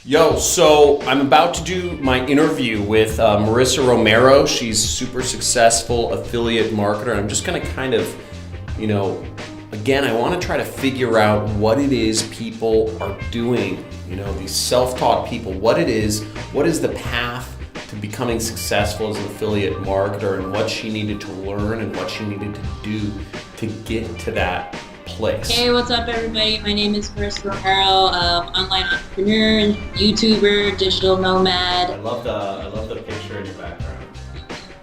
Yo, so I'm about to do my interview with Marissa Romero. She's a super successful affiliate marketer. I'm just gonna kind of, again, I wanna try to figure out what it is people are doing, these self-taught people, what is the path to becoming successful as an affiliate marketer, and what she needed to learn and what she needed to do to get to that place. Hey, what's up, everybody? My name is Marissa Romero, online entrepreneur, YouTuber, digital nomad. I love the picture in your background.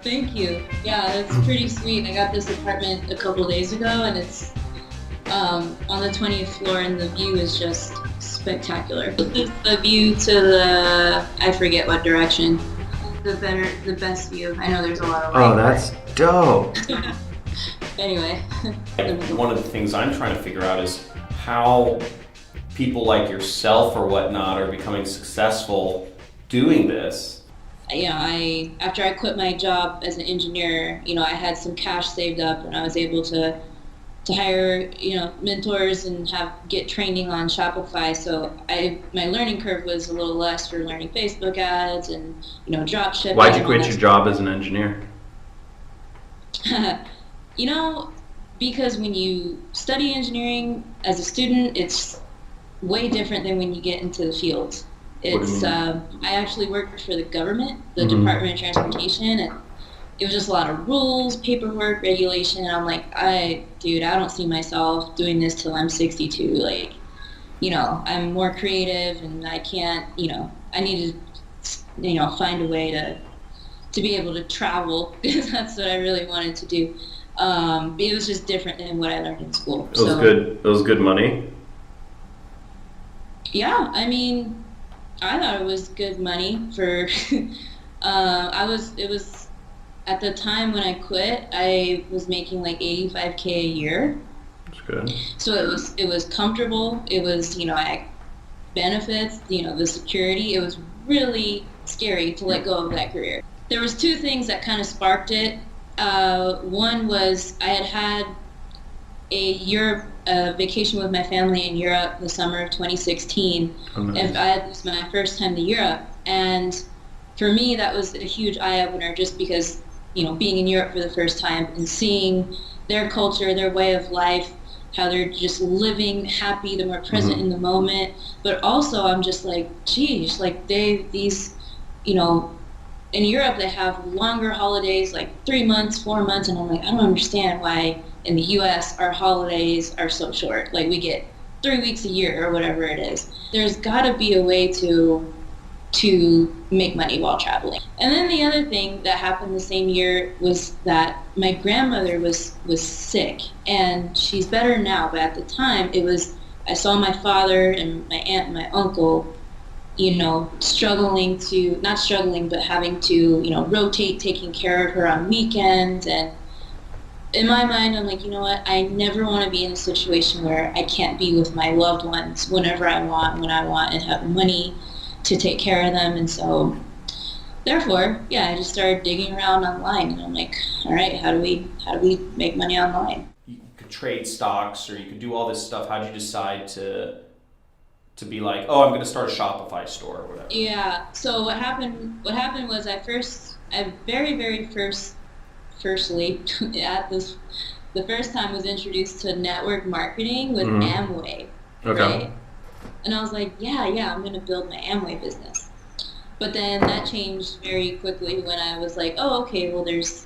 Thank you. Yeah, it's pretty sweet. I got this apartment a couple days ago, and it's on the 20th floor, and the view is just spectacular. This is the view to the, I forget what direction. The best view. I know there's a lot of light. Oh, that's dope. Anyway. One of the things I'm trying to figure out is how people like yourself or whatnot are becoming successful doing this. After I quit my job as an engineer, I had some cash saved up, and I was able to hire, mentors and get training on Shopify. So my learning curve was a little less for learning Facebook ads and, drop shipping. Why'd you quit your job as an engineer? Because when you study engineering as a student, it's way different than when you get into the field. I actually worked for the government, the Department of Transportation, and it was just a lot of rules, paperwork, regulation, and I'm like, I don't see myself doing this till I'm 62. I'm more creative, and I can't, I need to, find a way to be able to travel, because that's what I really wanted to do. But it was just different than what I learned in school. It was good. It was good money. Yeah, I thought it was good money for. It was at the time when I quit, I was making like $85K a year. That's good. So it was comfortable. It was I had benefits. The security. It was really scary to let go of that career. There was two things that kind of sparked it. One was I had a vacation with my family in Europe the summer of 2016. Oh, nice. And it was my first time to Europe, and for me that was a huge eye-opener, just because being in Europe for the first time and seeing their culture, their way of life, how they're just living happy, they're more present in the moment. But also I'm just like, geez, like in Europe, they have longer holidays, like 3 months, 4 months, and I'm like, I don't understand why in the U.S. our holidays are so short. Like, we get 3 weeks a year or whatever it is. There's got to be a way to make money while traveling. And then the other thing that happened the same year was that my grandmother was sick, and she's better now, but at the time I saw my father and my aunt and my uncle not struggling, but having to, rotate taking care of her on weekends. And in my mind, I'm like, you know what? I never want to be in a situation where I can't be with my loved ones whenever I want, when I want, and have money to take care of them. And so, therefore, I just started digging around online, and I'm like, all right, how do we make money online? You could trade stocks, or you could do all this stuff. How did you decide to be like, oh, I'm going to start a Shopify store or whatever? Yeah. So what happened was the first time was introduced to network marketing with Amway. Okay. Right? And I was like, yeah, I'm going to build my Amway business. But then that changed very quickly when I was like, oh, okay, well, there's,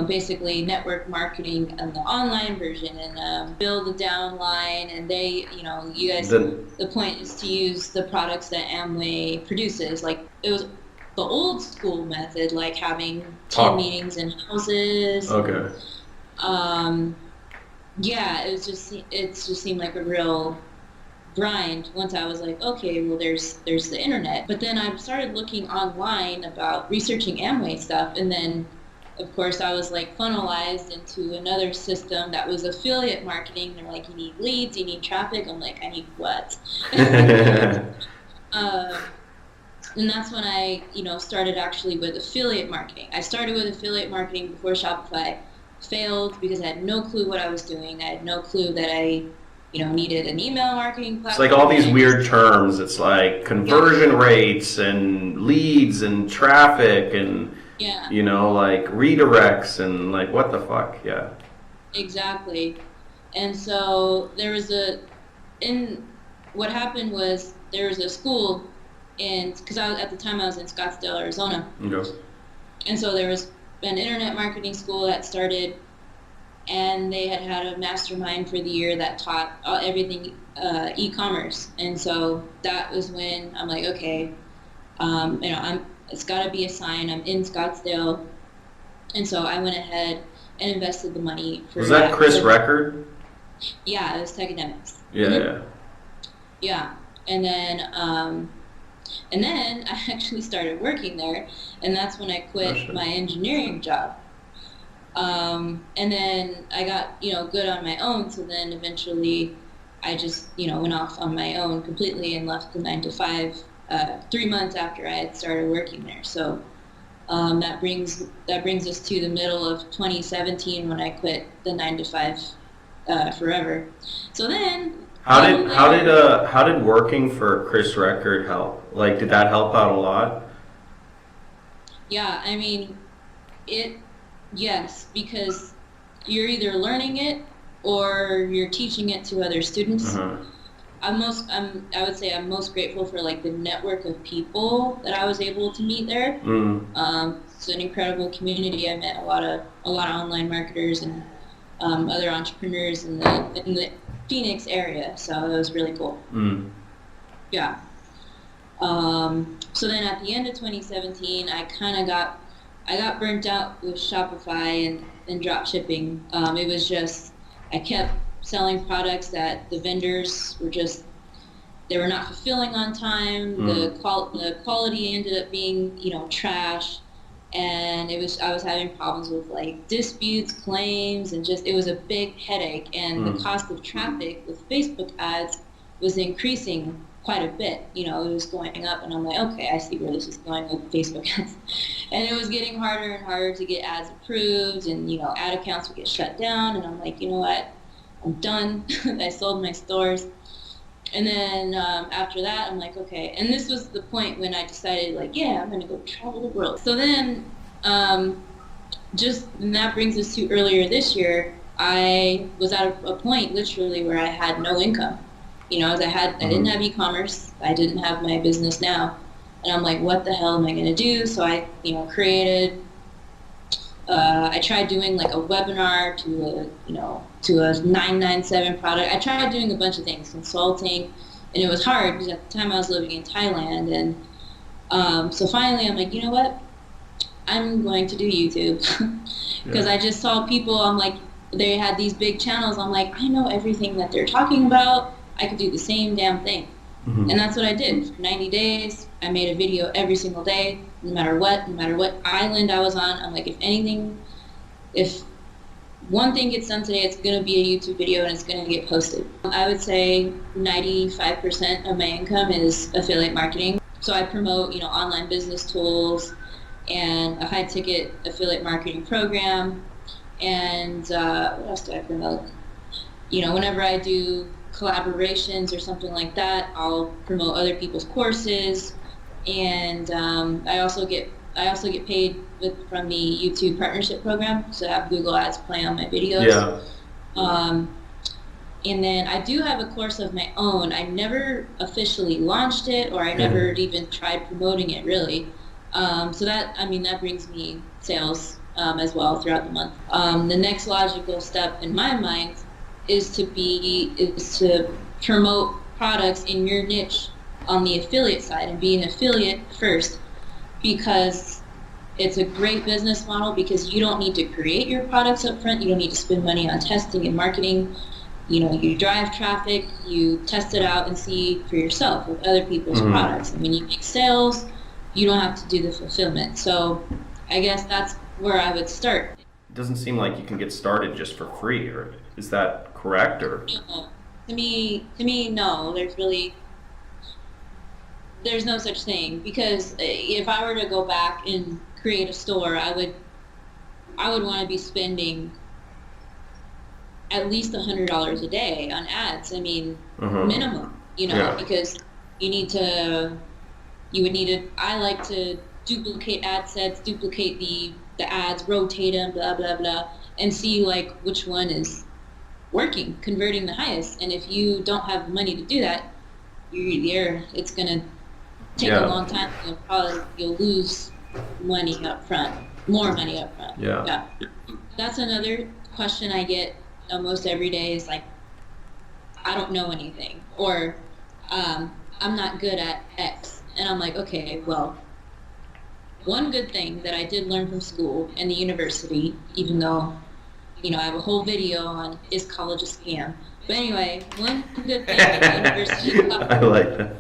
basically network marketing and the online version, and build a downline, and they, you guys, the point is to use the products that Amway produces. Like, it was the old school method, like having team meetings in houses. Okay. It just seemed like a real grind once I was like, okay, well, there's the internet. But then I started looking online about researching Amway stuff, and then of course I was like funnelized into another system that was affiliate marketing. They're like, you need leads, you need traffic. I'm like, I need what? And that's when I started actually with affiliate marketing. I started with affiliate marketing before Shopify. Failed because I had no clue what I was doing. I had no clue that I needed an email marketing It's platform. like all these weird terms. It's like conversion rates and leads and traffic and, Yeah, like redirects and like what the fuck? Yeah. exactly. And so what happened was there was a school because at the time I was in Scottsdale, Arizona. Okay. And so there was an internet marketing school that started, and they had a mastermind for the year that taught everything e-commerce. And so that was when I'm like, okay, it's got to be a sign. I'm in Scottsdale, and so I went ahead and invested the money for. Was that Chris Record? Yeah, it was Techademics. Yeah, mm-hmm. Yeah, and then I actually started working there, and that's when I quit my engineering job. And then I got, good on my own. So then eventually I just, went off on my own completely and left the 9 to 5, 3 months after I had started working there. So, that brings us to the middle of 2017 when I quit the 9 to 5, forever. So then, how did working for Chris Record help? Like, did that help out a lot? Yeah, I mean, yes, because you're either learning it or you're teaching it to other students. Uh-huh. I would say I'm most grateful for like the network of people that I was able to meet there. It's an incredible community. I met a lot of online marketers and other entrepreneurs in the Phoenix area, so it was really cool. Yeah. So then at the end of 2017, I got burnt out with Shopify and drop shipping. It was just, I kept selling products that the vendors they were not fulfilling on time. The quality ended up being, trash. And I was having problems with like disputes, claims, and it was a big headache. And the cost of traffic with Facebook ads was increasing quite a bit. It was going up, and I'm like, okay, I see where this is going with Facebook ads. And it was getting harder and harder to get ads approved, and ad accounts would get shut down. And I'm like, you know what, I'm done. I sold my stores. And then after that, I'm like, okay. And this was the point when I decided, like, yeah, I'm gonna go travel the world. So then, and that brings us to earlier this year. I was at a point literally where I had no income. I didn't have e-commerce. I didn't have my business now. And I'm like, what the hell am I going to do? So I, I tried doing like a webinar to a 997 product. I tried doing a bunch of things, consulting, and it was hard because at the time I was living in Thailand. And so finally I'm like, you know what? I'm going to do YouTube because I just saw people, I'm like, they had these big channels. I'm like, I know everything that they're talking about. I could do the same damn thing. And that's what I did. For 90 days, I made a video every single day, no matter what island I was on. I'm like, if one thing gets done today, it's going to be a YouTube video and it's going to get posted. I would say 95% of my income is affiliate marketing. So I promote, online business tools and a high-ticket affiliate marketing program. And what else do I promote? Whenever I do collaborations or something like that, I'll promote other people's courses, and I also get paid from the YouTube partnership program, so I have Google Ads play on my videos. And then I do have a course of my own. I never officially launched it, or I never even tried promoting it really. So that brings me sales as well throughout the month. The next logical step in my mind is to promote products in your niche on the affiliate side and be an affiliate first, because it's a great business model, because you don't need to create your products up front. You don't need to spend money on testing and marketing. You drive traffic, you test it out and see for yourself with other people's products. And when you make sales, you don't have to do the fulfillment. So I guess that's where I would start. It doesn't seem like you can get started just for free, or is that correct? Or no. To me, no. There's no such thing, because if I were to go back and create a store, I would want to be spending at least $100 a day on ads. I mean, minimum, Yeah. because I like to duplicate ad sets, duplicate the ads, rotate them, blah, blah, blah, and see like which one is working, converting the highest. And if you don't have the money to do that, it's gonna take a long time. You'll lose money up front, more money up front. Yeah. That's another question I get almost every day is like, I don't know anything, or I'm not good at X. And I'm like, okay, well, one good thing that I did learn from school and the university, even though, I have a whole video on is college a scam. But anyway, one good thing that the university I like that.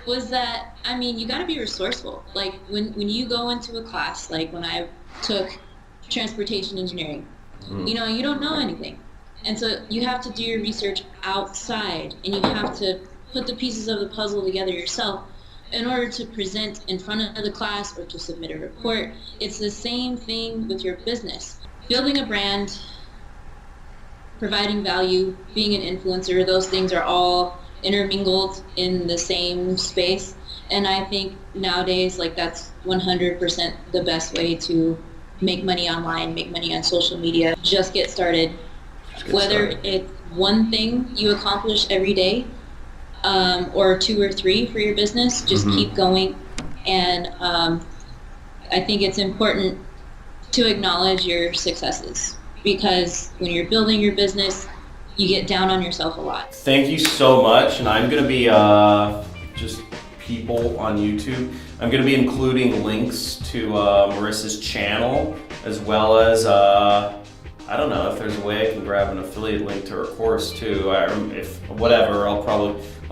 was that, you got to be resourceful. Like when you go into a class, like when I took transportation engineering, you don't know anything. And so you have to do your research outside, and you have to put the pieces of the puzzle together yourself in order to present in front of the class or to submit a report. It's the same thing with your business. Building a brand, providing value, being an influencer, those things are all intermingled in the same space. And I think nowadays, like, that's 100% the best way to make money online, make money on social media. Just get started. Whether it's one thing you accomplish every day, or 2 or 3 for your business, just keep going. And I think it's important to acknowledge your successes, because when you're building your business, you get down on yourself a lot. Thank you so much. And I'm going to be just people on YouTube. I'm going to be including links to Marissa's channel, as well as I don't know if there's a way I can grab an affiliate link to her course too. I'll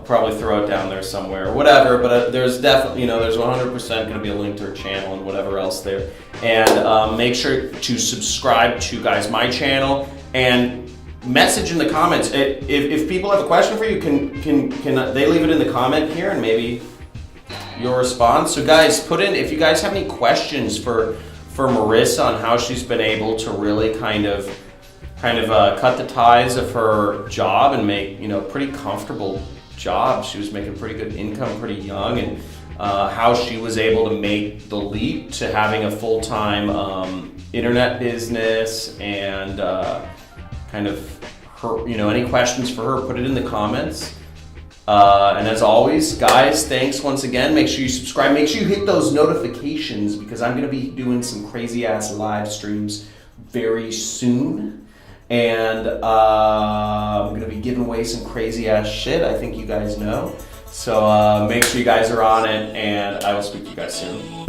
probably throw it down there somewhere or whatever. But there's definitely, there's 100% going to be a link to her channel and whatever else there. And make sure to subscribe to my channel, and message in the comments. If people have a question for you, can they leave it in the comment here, and maybe you'll respond. So guys, put in if you guys have any questions for Marissa on how she's been able to really kind of cut the ties of her job and make pretty comfortable job. She was making pretty good income pretty young, and how she was able to make the leap to having a full-time internet business, and kind of her, any questions for her, put it in the comments. And as always, guys, thanks once again. Make sure you subscribe. Make sure you hit those notifications, because I'm going to be doing some crazy-ass live streams very soon. And I'm going to be giving away some crazy-ass shit. I think you guys know. So make sure you guys are on it, and I will speak to you guys soon.